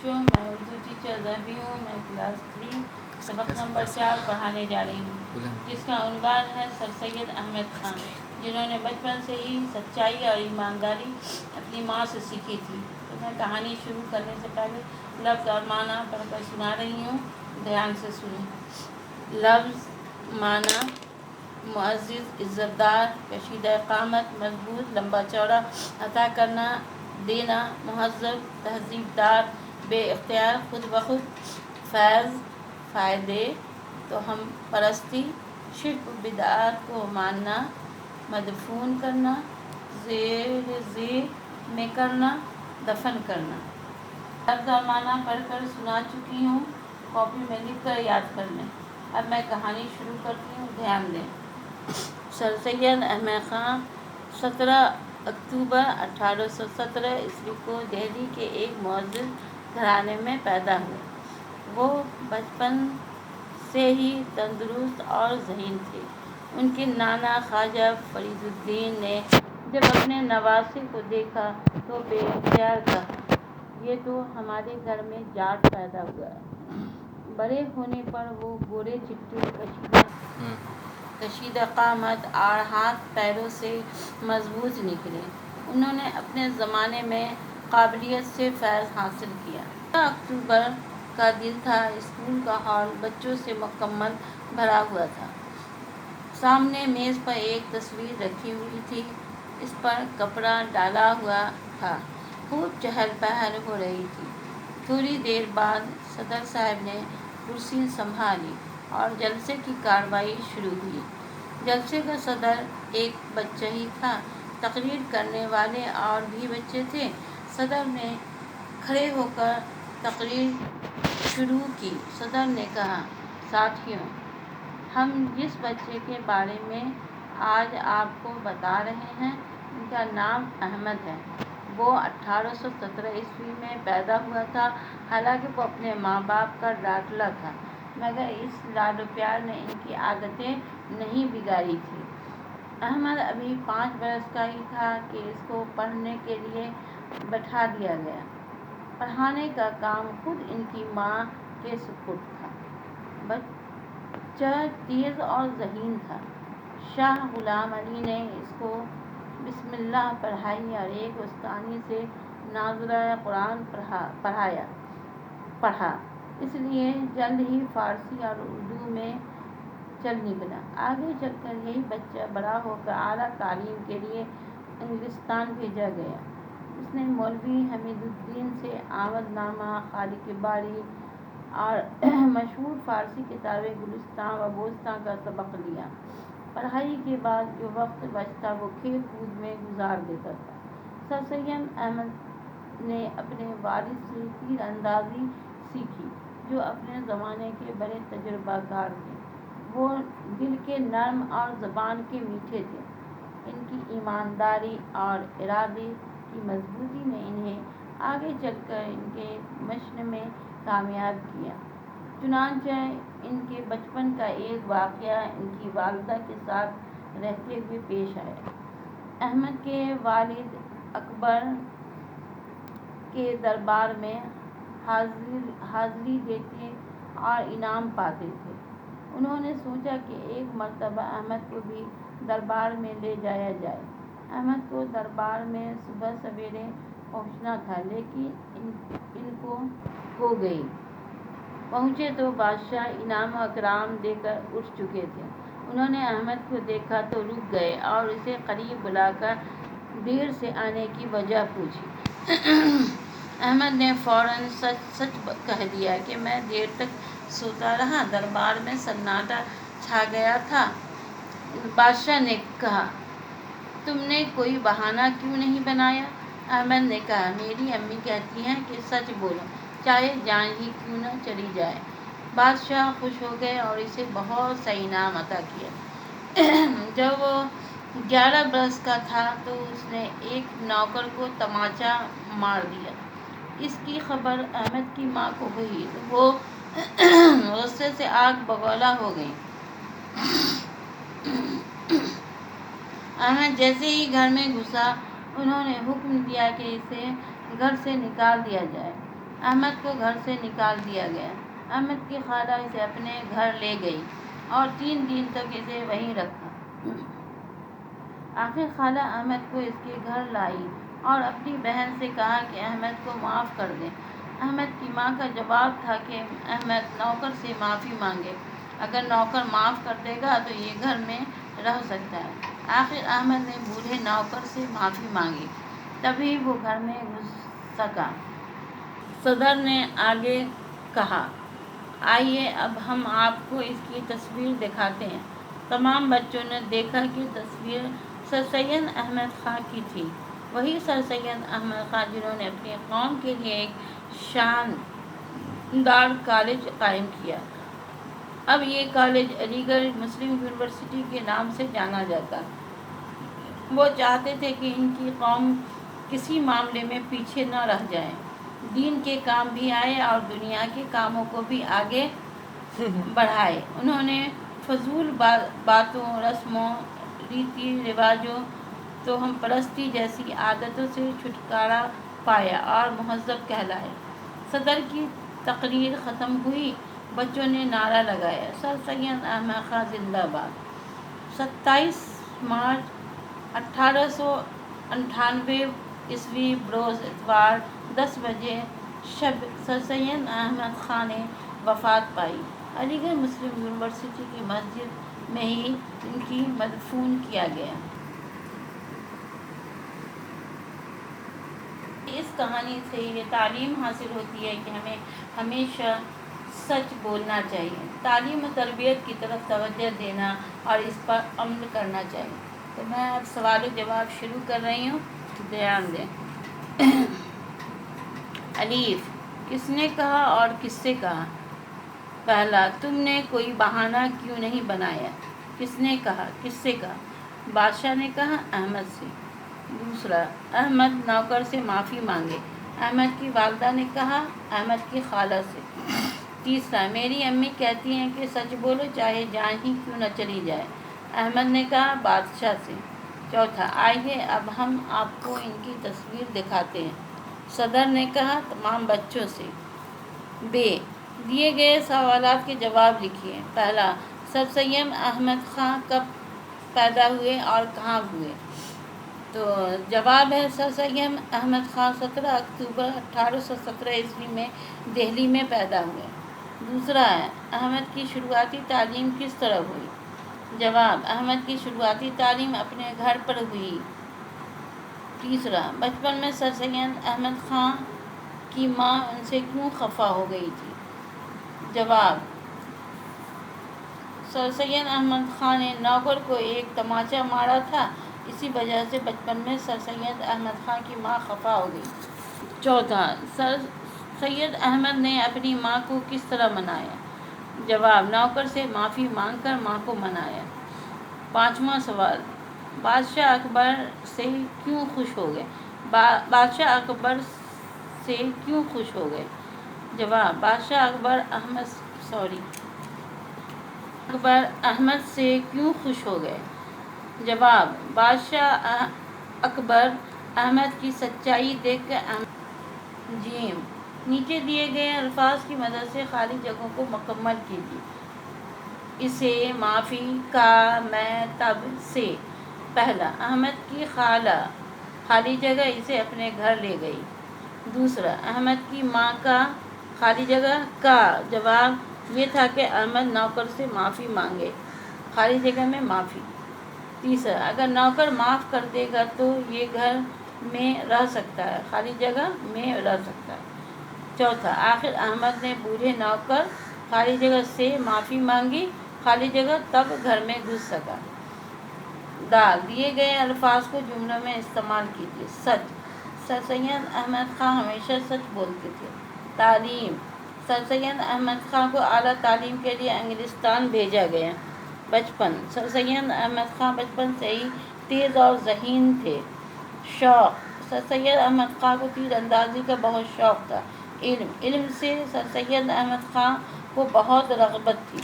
بچوں، میں اردو ٹیچر ربی ہوں۔ میں کلاس 3 سبق نمبر 4 پڑھانے جا رہی ہوں، جس کا عنوان ہے سر سید احمد خان، جنہوں نے بچپن سے ہی سچائی اور ایمانداری اپنی ماں سے سیکھی تھی۔ تو میں کہانی شروع کرنے سے پہلے لفظ اور معنی پڑھ کر سنا رہی ہوں، دھیان سے سنیں۔ لفظ معنی: معزز، عزت دار، کشیدہ قامت، مضبوط، لمبا چوڑا، عطا کرنا، دینا، مہذب، تہذیب دار، بے اختیار، خود بخود، فیض، فائدے، توہم پرستی، شرک و بدعات کو ماننا، مدفون کرنا، زیر میں کرنا، دفن کرنا۔ لفظ اور معنی پڑھ کر سنا چکی ہوں، کاپی میں لکھ کر یاد کر لیں۔ اب میں کہانی شروع کرتی ہوں، دھیان دیں۔ سر سید احمد خان 17 اکتوبر 1817 عیسوی کو دہلی کے ایک معزز گھرانے میں پیدا ہوئے۔ وہ بچپن سے ہی تندرست اور ذہین تھے۔ ان کے نانا خواجہ فرید الدین نے جب اپنے نواسے کو دیکھا تو بے اختیار کہا، یہ تو ہمارے گھر میں جاٹ پیدا ہوا ہے۔ بڑے ہونے پر وہ گورے چٹے، کشیدہ قامت اور ہاتھ پیروں سے مضبوط نکلے۔ انہوں نے اپنے زمانے میں قابلیت سے فیض حاصل کیا۔ 16 اکتوبر کا دن تھا۔ اسکول کا ہال بچوں سے مکمل بھرا ہوا تھا۔ سامنے میز پر ایک تصویر رکھی ہوئی تھی، اس پر کپڑا ڈالا ہوا تھا۔ خوب چہل پہل ہو رہی تھی۔ تھوڑی دیر بعد صدر صاحب نے کرسی سنبھالی اور جلسے کی کارروائی شروع ہوئی۔ جلسے کا صدر ایک بچہ ہی تھا، تقریر کرنے والے اور بھی بچے تھے۔ صدر نے کھڑے ہو کر تقریر شروع کی۔ صدر نے کہا، ساتھیو، ہم جس بچے کے بارے میں آج آپ کو بتا رہے ہیں، ان کا نام احمد ہے۔ وہ 1817 عیسوی میں پیدا ہوا تھا۔ حالانکہ وہ اپنے ماں باپ کا لاڈلا تھا، مگر اس لاڈ و پیار نے ان کی عادتیں نہیں بگاڑی تھیں۔ احمد ابھی 5 برس کا ہی تھا کہ اس کو پڑھنے کے لیے بٹھا دیا گیا۔ پڑھانے کا کام خود ان کی ماں کے سپرد تھا۔ بچہ تیز اور ذہین تھا۔ شاہ غلام علی نے اس کو بسم اللہ پڑھائی اور ایک استانی سے ناظرہ قرآن پڑھا۔ اس لیے جلد ہی فارسی اور اردو میں چل نکلا۔ آگے چل کر یہی بچہ بڑا ہو کر اعلیٰ تعلیم کے لیے انگلستان بھیجا گیا۔ اس نے مولوی حمید الدین سے آمد نامہ، خالق باری اور مشہور فارسی کتابیں گلستاں و بوستاں کا سبق لیا۔ پڑھائی کے بعد جو وقت بچتا وہ کھیل کود میں گزار دیتا تھا۔ سر سید احمد نے اپنے والد سے تیر اندازی سیکھی، جو اپنے زمانے کے بڑے تجربہ کار تھے۔ وہ دل کے نرم اور زبان کے میٹھے تھے۔ ان کی ایمانداری اور ارادے کی مضبوطی نے انہیں آگے چل کر ان کے مشن میں کامیاب کیا۔ چنانچہ ان کے بچپن کا ایک واقعہ ان کی والدہ کے ساتھ رہتے ہوئے پیش آیا۔ احمد کے والد اکبر کے دربار میں حاضری دیتے اور انعام پاتے تھے۔ انہوں نے سوچا کہ ایک مرتبہ احمد کو بھی دربار میں لے جایا جائے۔ احمد کو دربار میں صبح سویرے پہنچنا تھا، لیکن ان کو ہو گئی۔ پہنچے تو بادشاہ انعام و اکرام دے کر اٹھ چکے تھے۔ انہوں نے احمد کو دیکھا تو رک گئے اور اسے قریب بلا کر دیر سے آنے کی وجہ پوچھی۔ احمد نے فوراً سچ کہہ دیا کہ میں دیر تک سوتا رہا، دربار میں سناٹا چھا گیا تھا۔ بادشاہ نے کہا، تم نے کوئی بہانہ کیوں نہیں بنایا؟ احمد نے کہا، میری امی کہتی ہیں کہ سچ بولو، چاہے جان ہی کیوں نہ چلی جائے۔ بادشاہ خوش ہو گئے اور اسے بہت سا انعام عطا کیا۔ جب وہ 11 برس کا تھا تو اس نے ایک نوکر کو تمانچہ مار دیا۔ اس کی خبر احمد کی ماں کو ہوئی تو وہ غصے سے آگ بگولا ہو گئیں۔ احمد جیسے ہی گھر میں گھسا، انہوں نے حکم دیا کہ اسے گھر سے نکال دیا جائے۔ احمد کو گھر سے نکال دیا گیا۔ احمد کی خالہ اسے اپنے گھر لے گئی اور 3 دن تک اسے وہیں رکھا۔ آخر خالہ احمد کو اس کے گھر لائی اور اپنی بہن سے کہا کہ احمد کو معاف کر دیں۔ احمد کی ماں کا جواب تھا کہ احمد نوکر سے معافی مانگے، اگر نوکر معاف کر دے گا تو یہ گھر میں رہ سکتا ہے۔ آخر احمد نے بوڑھے نوکر سے معافی مانگی، تبھی وہ گھر میں گھس سکا۔ صدر نے آگے کہا، آئیے اب ہم آپ کو اس کی تصویر دکھاتے ہیں۔ تمام بچوں نے دیکھا کہ تصویر سر سید احمد خاں کی تھی، وہی سر سید احمد خاں جنہوں نے اپنی قوم کے لیے ایک شاندار کالج قائم کیا۔ اب یہ کالج علی گڑھ مسلم یونیورسٹی کے نام سے جانا جاتا۔ وہ چاہتے تھے کہ ان کی قوم کسی معاملے میں پیچھے نہ رہ جائے، دین کے کام بھی آئے اور دنیا کے کاموں کو بھی آگے بڑھائے۔ انہوں نے فضول باتوں، رسموں، ریتی رواجوں، توہم پرستی جیسی عادتوں سے چھٹکارا پایا اور مہذب کہلائے۔ صدر کی تقریر ختم ہوئی، بچوں نے نعرہ لگایا، سر سید احمد خاں زندہ باد۔ 27 مارچ 1898 عیسوی بروز اتوار 10 بجے شب سر سید احمد خاں نے وفات پائی۔ علی گڑھ مسلم یونیورسٹی کی مسجد میں ہی ان کی مدفون کیا گیا۔ اس کہانی سے یہ تعلیم حاصل ہوتی ہے کہ ہمیں ہمیشہ سچ بولنا چاہیے، تعلیم و تربیت کی طرف توجہ دینا اور اس پر عمل کرنا چاہیے۔ تو میں اب سوال و جواب شروع کر رہی ہوں، دھیان دیں۔ الف، کس نے کہا اور کس سے کہا؟ پہلا، تم نے کوئی بہانہ کیوں نہیں بنایا؟ کس نے کہا، کس سے کہا؟ بادشاہ نے کہا، احمد سے۔ دوسرا، احمد نوکر سے معافی مانگے۔ احمد کی والدہ نے کہا، احمد کی خالہ سے۔ تیسرا، میری امی کہتی ہیں کہ سچ بولو چاہے جان ہی کیوں نہ چلی جائے۔ احمد نے کہا، بادشاہ سے۔ چوتھا، آئیے اب ہم آپ کو ان کی تصویر دکھاتے ہیں۔ صدر نے کہا، تمام بچوں سے۔ ب، دیے گئے سوالات کے جواب لکھیے۔ پہلا، سر سید احمد خاں کب پیدا ہوئے اور کہاں ہوئے؟ تو جواب ہے، سر سید احمد خاں 17 اکتوبر 1817 عیسوی میں دہلی میں پیدا ہوئے۔ دوسرا ہے، احمد کی شروعاتی تعلیم کس طرح ہوئی؟ جواب، احمد کی شروعاتی تعلیم اپنے گھر پر ہوئی۔ تیسرا، بچپن میں سر سید احمد خاں کی ماں ان سے کیوں خفا ہو گئی تھی؟ جواب، سر سید احمد خاں نے نوکر کو ایک تماچا مارا تھا، اسی وجہ سے بچپن میں سر سید احمد خاں کی ماں خفا ہو گئی۔ چوتھا، سر سید احمد نے اپنی ماں کو کس طرح منایا؟ جواب، نوکر سے معافی مانگ کر ماں کو منایا۔ پانچواں سوال، بادشاہ اکبر سے کیوں خوش ہو گئے؟ بادشاہ اکبر سے کیوں خوش ہو گئے؟ جواب، بادشاہ اکبر احمد سے کیوں خوش ہو گئے؟ جواب، بادشاہ اکبر احمد کی سچائی دیکھ کر جیم، نیچے دیے گئے الفاظ کی مدد سے خالی جگہوں کو مکمل کیجیے۔ اسے، معافی کا، میں، تب، سے۔ پہلا، احمد کی خالہ خالی جگہ اسے اپنے گھر لے گئی۔ دوسرا، احمد کی ماں کا خالی جگہ کا جواب یہ تھا کہ احمد نوکر سے معافی مانگے، خالی جگہ میں معافی۔ تیسرا، اگر نوکر معاف کر دے گا تو یہ گھر میں رہ سکتا ہے، خالی جگہ میں رہ سکتا ہے۔ چوتھا، آخر احمد نے بوڑھے نوکر خالی جگہ سے معافی مانگی، خالی جگہ، تب گھر میں گھس سکا۔ دال، دیے گئے الفاظ کو جملوں میں استعمال کیجیے۔ سچ، سر سید احمد خاں ہمیشہ سچ بولتے تھے۔ تعلیم، سر سید احمد خاں کو اعلیٰ تعلیم کے لیے انگلستان بھیجا گیا۔ بچپن، سر سید احمد خاں بچپن سے ہی تیز اور ذہین تھے۔ شوق، سر سید احمد خاں کو تیر اندازی کا بہت شوق تھا۔ علم، علم سے سر سید احمد خاں کو بہت رغبت تھی۔